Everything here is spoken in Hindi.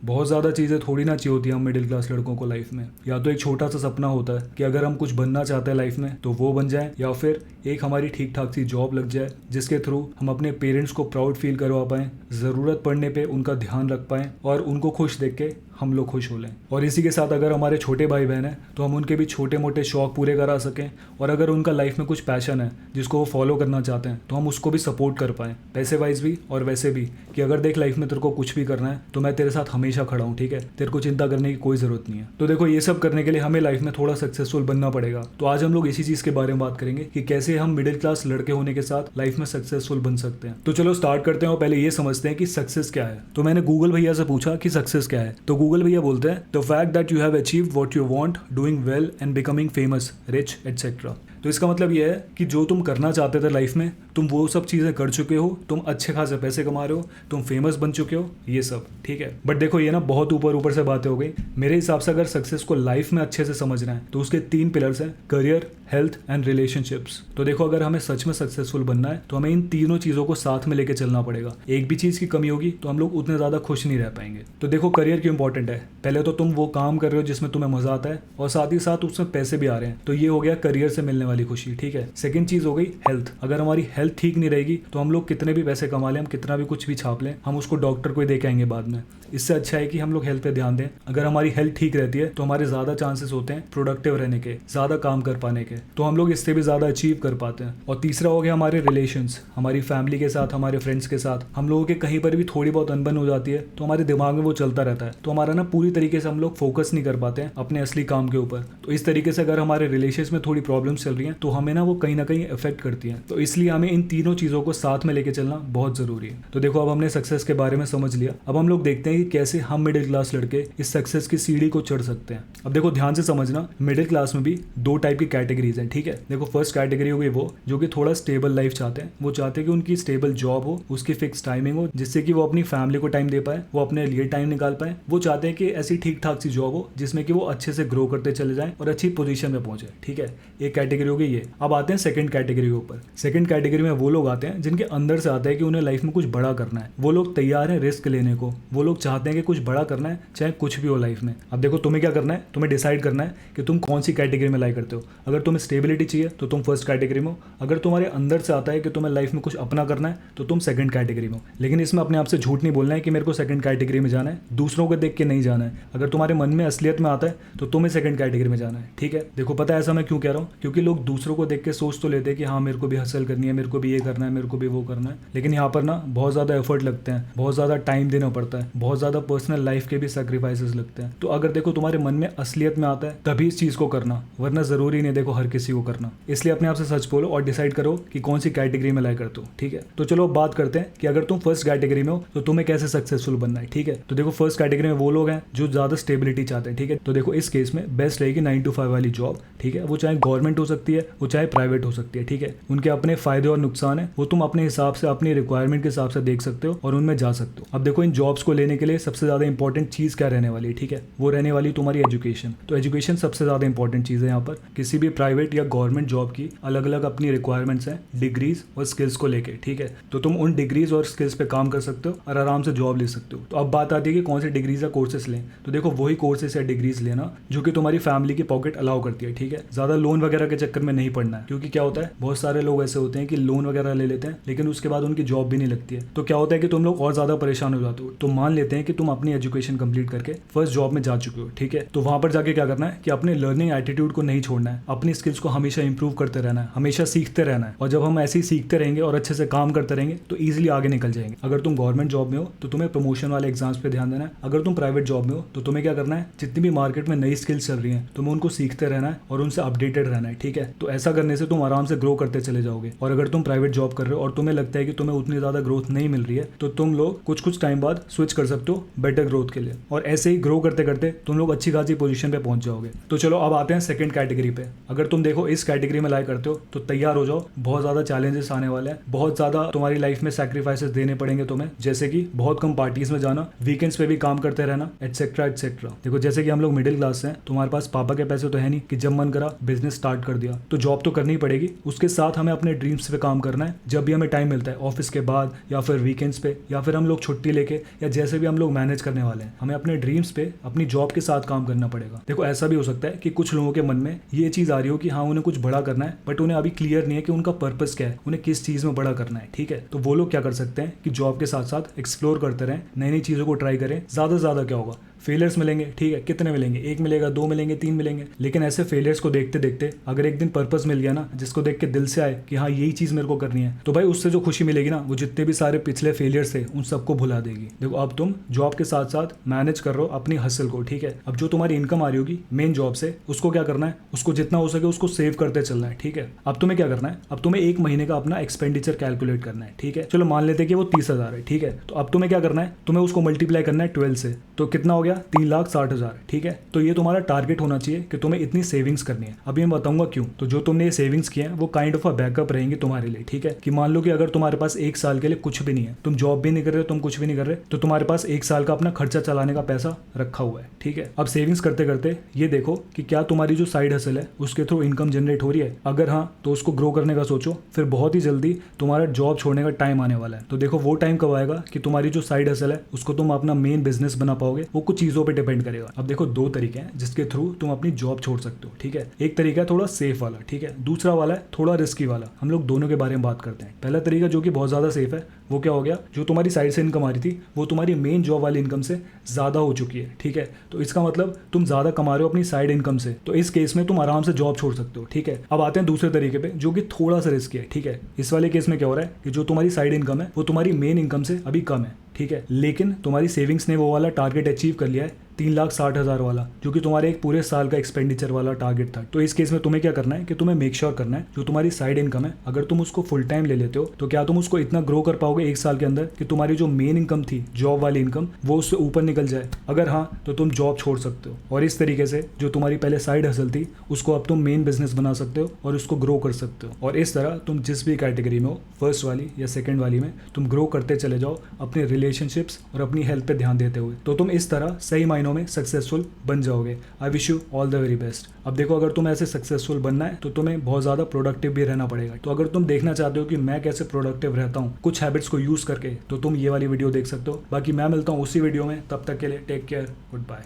बहुत ज़्यादा चीज़ें थोड़ी ना चाहिए होती हैं हम मिडिल क्लास लड़कों को लाइफ में। या तो एक छोटा सा सपना होता है कि अगर हम कुछ बनना चाहते हैं लाइफ में तो वो बन जाए, या फिर एक हमारी ठीक ठाक सी जॉब लग जाए जिसके थ्रू हम अपने पेरेंट्स को प्राउड फील करवा पाएँ, ज़रूरत पड़ने पे उनका ध्यान रख पाएँ और उनको खुश देख के हम लोग खुश हो लें। और इसी के साथ अगर हमारे छोटे भाई बहन हैं तो हम उनके भी छोटे मोटे शौक पूरे करा सकें, और अगर उनका लाइफ में कुछ पैशन है जिसको वो फॉलो करना चाहते हैं तो हम उसको भी सपोर्ट कर पाएँ, पैसे वाइज भी और वैसे भी, कि अगर देख लाइफ में तेरे को कुछ भी करना है तो मैं तेरे साथ हमेशा खड़ा हूँ, ठीक है, तेरे को चिंता करने की कोई ज़रूरत नहीं है। तो देखो ये सब करने के लिए हमें लाइफ में थोड़ा सक्सेसफुल बनना पड़ेगा। तो आज हम लोग इसी चीज़ के बारे में बात करेंगे कि कैसे हम मिडिल क्लास लड़के होने के साथ लाइफ में सक्सेसफुल बन सकते हैं। तो चलो स्टार्ट करते हैं और पहले ये समझते हैं कि सक्सेस क्या है। तो मैंने गूगल भैया से पूछा कि सक्सेस क्या है, तो गूगल भैया बोलते हैं the fact that you have achieved what you want, doing well and becoming famous, rich etcetera. तो इसका मतलब ये है कि जो तुम करना चाहते थे लाइफ में तुम वो सब चीज़ें कर चुके हो, तुम अच्छे खासे पैसे कमा रहे हो, तुम फेमस बन चुके हो, ये सब ठीक है। बट देखो ये ना बहुत ऊपर ऊपर से बातें हो गई। मेरे हिसाब से अगर सक्सेस को लाइफ में अच्छे से समझना है तो उसके 3 पिलर्स हैं, करियर, हेल्थ एंड रिलेशनशिप्स। तो देखो अगर हमें सच में सक्सेसफुल बनना है तो हमें इन तीनों चीज़ों को साथ में लेके चलना पड़ेगा। एक भी चीज़ की कमी होगी तो हम लोग उतने ज़्यादा खुश नहीं रह पाएंगे। तो देखो करियर क्यों इंपॉर्टेंट है। पहले तो तुम वो काम कर रहे हो जिसमें तुम्हें मजा आता है और साथ ही साथ उसमें पैसे भी आ रहे हैं, तो ये हो गया करियर से मिलने वाली खुशी, ठीक है। सेकंड चीज़ हो गई हेल्थ। अगर हमारी हेल्थ ठीक नहीं रहेगी तो हम लोग कितने भी पैसे कमा लें, हम कितना भी कुछ भी छाप लें, हम उसको डॉक्टर को ही दे के आएंगे बाद में। इससे अच्छा है कि हम लोग हेल्थ पे ध्यान दें। अगर हमारी हेल्थ ठीक रहती है तो हमारे ज़्यादा चांसेस होते हैं प्रोडक्टिव रहने के, ज़्यादा काम कर पाने के, तो हम लोग इससे भी ज़्यादा अचीव कर पाते हैं। और तीसरा हो गया हमारे रिलेशंस। हमारी फैमिली के साथ, हमारे फ्रेंड्स के साथ हम लोगों के कहीं पर भी थोड़ी बहुत अनबन हो जाती है तो हमारे दिमाग में वो चलता रहता है, तो हमारा ना पूरी तरीके से हम लोग फोकस नहीं कर पाते हैं अपने असली काम के ऊपर। तो इस तरीके से अगर हमारे रिलेशंस में थोड़ी प्रॉब्लम्स चल रही हैं तो हमें ना वो कहीं ना कहीं इफेक्ट करती हैं। तो इसलिए हमें इन तीनों चीज़ों को साथ में लेके चलना बहुत ज़रूरी है। तो देखो अब हमने सक्सेस के बारे में समझ लिया, अब हम लोग देखते हैं कि कैसे हम मिडिल क्लास लड़के इस सक्सेस की सीढ़ी को चढ़ सकते हैं। अब देखो ध्यान से समझना, मिडिल क्लास में भी 2 टाइप की कैटेगरीज हैं, ठीक है। देखो फर्स्ट कैटेगरी हो गई वो जो कि थोड़ा स्टेबल लाइफ चाहते हैं। वो चाहते हैं कि उनकी स्टेबल जॉब हो, उसकी फिक्स टाइमिंग हो, जिससे कि वो अपनी फैमिली को टाइम दे पाए, वो अपने लिए टाइम निकाल पाए। वो चाहते हैं कि ऐसी ठीक ठाक सी जॉब हो जिसमें कि वो अच्छे से ग्रो करते चले जाएं और अच्छी पोजीशन में पहुंचे, ठीक है। एक कैटेगरी हो गई ये। अब आते हैं सेकंड कैटेगरी के ऊपर। सेकंड कैटेगरी में वो लोग आते हैं जिनके अंदर से आता है कि उन्हें लाइफ में कुछ बड़ा करना है। वो लोग तैयार हैं रिस्क लेने को, वो लोग चाहते हैं कि कुछ बड़ा करना है चाहे कुछ भी हो लाइफ में। अब देखो तुम्हें क्या करना है, तुम्हें डिसाइड करना है कि तुम कौन सी कैटेगरी में लाई करते हो। अगर तुम्हें स्टेबिलिटी चाहिए तो तुम फर्स्ट कैटेगरी में हो। अगर तुम्हारे अंदर से आता है कि तुम्हें लाइफ में कुछ अपना करना है तो तुम सेकंड कैटेगरी में हो। लेकिन इसमें अपने आप से झूठ नहीं बोलना है कि मेरे को सेकंड कैटेगरी में जाना है, दूसरों को देख के नहीं जाना है। अगर तुम्हारे मन में असलियत में आता है तो तुम्हें सेकंड कैटेगरी में जाना है, ठीक है। देखो पता है ऐसा मैं क्यों कह रहा हूँ, क्योंकि लोग दूसरों को देख के सोच तो लेते हैं कि हाँ मेरे को भी हसल करनी है, मेरे को भी ये करना है, मेरे को भी वो करना है, लेकिन यहाँ पर ना बहुत ज़्यादा एफर्ट लगते हैं, बहुत ज़्यादा टाइम देना पड़ता है, बहुत ज़्यादा पर्सनल लाइफ के भी सेक्रीफाइसेस लगते हैं। तो अगर देखो तुम्हारे मन में असलियत में आता है तभी इस चीज़ को करना, वरना ज़रूरी नहीं देखो हर किसी को करना। इसलिए अपने आप से सच बोलो और डिसाइड करो कि कौन सी कैटेगरी में लाइक करते हो, ठीक है। तो चलो बात करते हैं कि अगर तुम फर्स्ट कैटेगरी में हो तो तुम्हें कैसे सक्सेसफुल बनना है, ठीक है। तो देखो फर्स्ट कैटेगरी में वो लोग हैं जो ज़्यादा स्टेबिलिटी चाहते हैं, ठीक है। तो देखो इस केस में बेस्ट रहेगी 9 to 5 वाली जॉब, ठीक है। वो चाहे गवर्नमेंट हो सकती है, वो चाहे प्राइवेट हो सकती है, ठीक है। उनके अपने फायदे और नुकसान है, वो तुम अपने हिसाब से अपनी रिक्वायरमेंट के हिसाब से देख सकते हो और उनमें जा सकते हो। अब देखो इन जॉब्स को लेने के लिए सबसे ज़्यादा इंपॉर्टेंट चीज़ क्या रहने वाली है, ठीक है। वो रहने वाली तुम्हारी एजुकेशन। तो एजुकेशन सबसे ज़्यादा इंपॉर्टेंट चीज़ है यहाँ पर। किसी भी प्राइवेट या गवर्नमेंट जॉब की अलग अलग अपनी रिक्वायरमेंट्स हैं डिग्रीज और स्किल्स को लेके, ठीक है। तो तुम उन डिग्रीज और स्किल्स पे काम कर सकते हो और आराम से जॉब ले सकते हो। तो अब बात आती है कि कौन सी डिग्रीज या कोर्सेस लें। तो देखो वही कोर्सेस या डिग्रीज लेना जो कि तुम्हारी फैमिली की पॉकेट अलाउ करती है, ठीक है। ज़्यादा लोन वगैरह के चक्कर में नहीं पड़ना है, क्योंकि क्या होता है बहुत सारे लोग ऐसे होते हैं कि लोन वगैरह ले लेते हैं लेकिन उसके बाद उनकी जॉब भी नहीं लगती है। तो क्या होता है कि तुम लोग और ज़्यादा परेशान हो जाते हो। तो मान लेते हैं कि तुम अपनी एजुकेशन कंप्लीट करके फर्स्ट जॉब में जा चुके हो, ठीक है। तो वहाँ पर जाके क्या करना है कि अपने लर्निंग एटीट्यूड को नहीं छोड़ना है, अपनी स्किल्स को हमेशा इंप्रूव करते रहना है, हमेशा सीखते रहना है। और जब हम ऐसे ही सीखते रहेंगे और अच्छे से काम करते रहेंगे तो ईजिली आगे निकल जाएंगे। अगर तुम गवर्नमेंट जॉब में हो तो तुम्हें प्रमोशन वाले एग्जाम्स पे ध्यान देना है। अगर तुम प्राइवेट जॉब में हो तो तुम्हें क्या करना है, जितनी भी मार्केट में नई स्किल्स चल रही हैं तुम्हें उनको सीखते रहना है और उनसे अपडेटेड रहना है, ठीक है। तो ऐसा करने से तुम आराम से ग्रो करते चले जाओगे। और अगर तुम प्राइवेट जॉब कर रहे हो और तुम्हें लगता है कि तुम्हें उतनी ज़्यादा ग्रोथ नहीं मिल रही है तो तुम लोग कुछ टाइम बाद स्विच कर सकते हो बेटर ग्रोथ के लिए, और ऐसे ही ग्रो करते करते तुम लोग अच्छी खासी पोजीशन पे पहुंच जाओगे। तो चलो अब आते हैं सेकंड कैटेगरी पे। अगर तुम देखो इस कैटेगरी में लाइक करते हो तो तैयार हो जाओ, बहुत ज़्यादा चैलेंजेस आने वाले हैं, बहुत ज़्यादा तुम्हारी लाइफ में सैक्रिफाइसेस देने पड़ेंगे तुम्हें, जैसे कि बहुत कम पार्टीज में जाना, वीकेंड्स पे भी काम करते रहना, एटसेट्रा एटसेट्रा। देखो जैसे कि हम लोग मिडिल क्लास हैं, तुम्हारे पास पापा के पैसे तो है नहीं कि जब मन करा बिजनेस स्टार्ट कर दिया, तो जॉब तो करनी ही पड़ेगी। उसके साथ हमें अपने ड्रीम्स पे काम करना है जब भी हमें टाइम मिलता है, ऑफिस के बाद या फिर वीकेंड्स पे, या फिर हम लोग छुट्टी लेके या जैसे भी हम हम लोग मैनेज करने वाले हैं। हमें अपने ड्रीम्स पे अपनी जॉब के साथ काम करना पड़ेगा। देखो ऐसा भी हो सकता है कि कुछ लोगों के मन में ये चीज आ रही हो कि हाँ उन्हें कुछ बड़ा करना है, बट उन्हें अभी क्लियर नहीं है कि उनका पर्पस क्या है, उन्हें किस चीज में बड़ा करना है। ठीक है, तो वो लोग क्या कर सकते हैं कि जॉब के साथ साथ एक्सप्लोर करते रहें, नई नई चीजों को ट्राई करें। ज्यादा से ज्यादा क्या होगा, फेलियर्स मिलेंगे, ठीक है, कितने मिलेंगे, 1 मिलेगा, 2 मिलेंगे, 3 मिलेंगे, लेकिन ऐसे फेलियर्स को देखते देखते अगर एक दिन पर्पस मिल गया ना, जिसको देख के दिल से आए कि हाँ यही चीज मेरे को करनी है, तो भाई उससे जो खुशी मिलेगी ना, वो जितने भी सारे पिछले फेलियर्स थे उन सबको भुला देगी। देखो अब तुम जॉब के साथ साथ मैनेज कर रहे हो अपनी हसल को। ठीक है, अब जो तुम्हारी इनकम आ रही होगी मेन जॉब से, उसको क्या करना है, उसको जितना हो सके उसको सेव करते चलना है। ठीक है, अब तुम्हें क्या करना है, अब तुम्हें 1 महीने का अपना एक्सपेंडिचर कैलकुलेट करना है। ठीक है, चलो मान लेते हैं कि वो 30,000 है। ठीक है, तो अब तुम्हें क्या करना है, तुम्हें उसको मल्टीप्लाई करना है 12 से, तो कितना हो गया, 3,60,000। ठीक है, तो ये तुम्हारा टारगेट होना चाहिए कि तुम्हें इतनी सेविंग्स करनी है। अभी मैं बताऊंगा क्यों। तो जो तुमने ये सेविंग्स किए हैं वो काइंड ऑफ अ बैकअप रहेंगे तुम्हारे लिए। ठीक है, कि मान लो कि अगर तुम्हारे पास 1 साल के लिए कुछ भी नहीं है, तुम जॉब भी नहीं कर रहे हो, तुम कुछ भी नहीं कर रहे, तो तुम्हारे पास 1 साल का अपना खर्चा चलाने का पैसा रखा हुआ है। ठीक है, अब सेविंग्स करते करते ये देखो कि क्या तुम्हारी जो साइड हसल है उसके थ्रू इनकम जनरेट हो रही है। अगर हाँ, तो उसको ग्रो करने का सोचो। फिर बहुत ही जल्दी तुम्हारा जॉब छोड़ने का टाइम आने वाला है। तो देखो वो टाइम कब आएगा कि तुम्हारी जो साइड हसल है उसको तुम अपना मेन बिजनेस बना पाओगे। वो कुछ चीजों पे डिपेंड करेगा। अब देखो 2 तरीके हैं जिसके थ्रू तुम अपनी जॉब छोड़ सकते हो। ठीक है, एक तरीका है थोड़ा सेफ वाला, ठीक है, दूसरा वाला है थोड़ा रिस्की वाला। हम लोग दोनों के बारे में बात करते हैं। पहला तरीका जो कि बहुत ज्यादा सेफ है वो क्या हो गया, जो तुम्हारी साइड से इनकम आ रही थी वो तुम्हारी मेन जॉब वाली इनकम से ज्यादा हो चुकी है। ठीक है, तो इसका मतलब तुम ज्यादा कमा रहे हो अपनी साइड इनकम से, तो इस केस में तुम आराम से जॉब छोड़ सकते हो। ठीक है, अब आते हैं दूसरे तरीके पे जो कि थोड़ा सा रिस्की है। ठीक है, इस वाले केस में क्या हो रहा है कि जो तुम्हारी साइड इनकम है वो तुम्हारी मेन इनकम से अभी कम है। ठीक है, लेकिन तुम्हारी सेविंग्स ने वो वाला टारगेट अचीव कर लिया है, 3,60,000 वाला, जो कि तुम्हारे एक पूरे साल का एक्सपेंडिचर वाला टारगेट था। तो इस केस में तुम्हें क्या करना है कि तुम्हें मेक श्योर करना है जो तुम्हारी साइड इनकम है, अगर तुम उसको फुल टाइम ले लेते हो तो क्या तुम उसको इतना ग्रो कर पाओगे 1 साल के अंदर कि तुम्हारी जो मेन इनकम थी, जॉब वाली इनकम, वो उससे ऊपर निकल जाए। अगर हाँ, तो तुम जॉब छोड़ सकते हो और इस तरीके से जो तुम्हारी पहले साइड हसल थी उसको अब तुम मेन बिजनेस बना सकते हो और उसको ग्रो कर सकते हो। और इस तरह तुम जिस भी कैटेगरी में हो, फर्स्ट वाली या सेकेंड वाली में, तुम ग्रो करते चले जाओ अपने रिलेशनशिप्स और अपनी हेल्थ पे ध्यान देते हुए। तो तुम इस तरह सही मायनों में सक्सेसफुल बन जाओगे। I wish you all the very best. अब देखो अगर तुम्हें ऐसे सक्सेसफुल बनना है तो तुम्हें बहुत ज़्यादा प्रोडक्टिव भी रहना पड़ेगा। तो अगर तुम देखना चाहते हो कि मैं कैसे प्रोडक्टिव रहता हूँ कुछ हैबिट्स को यूज़ करके, तो तुम ये वाली वीडियो देख सकते हो। बाकी मैं मिलता हूँ उसी वीडियो में, तब तक के लिए टेक केयर, गुड बाय।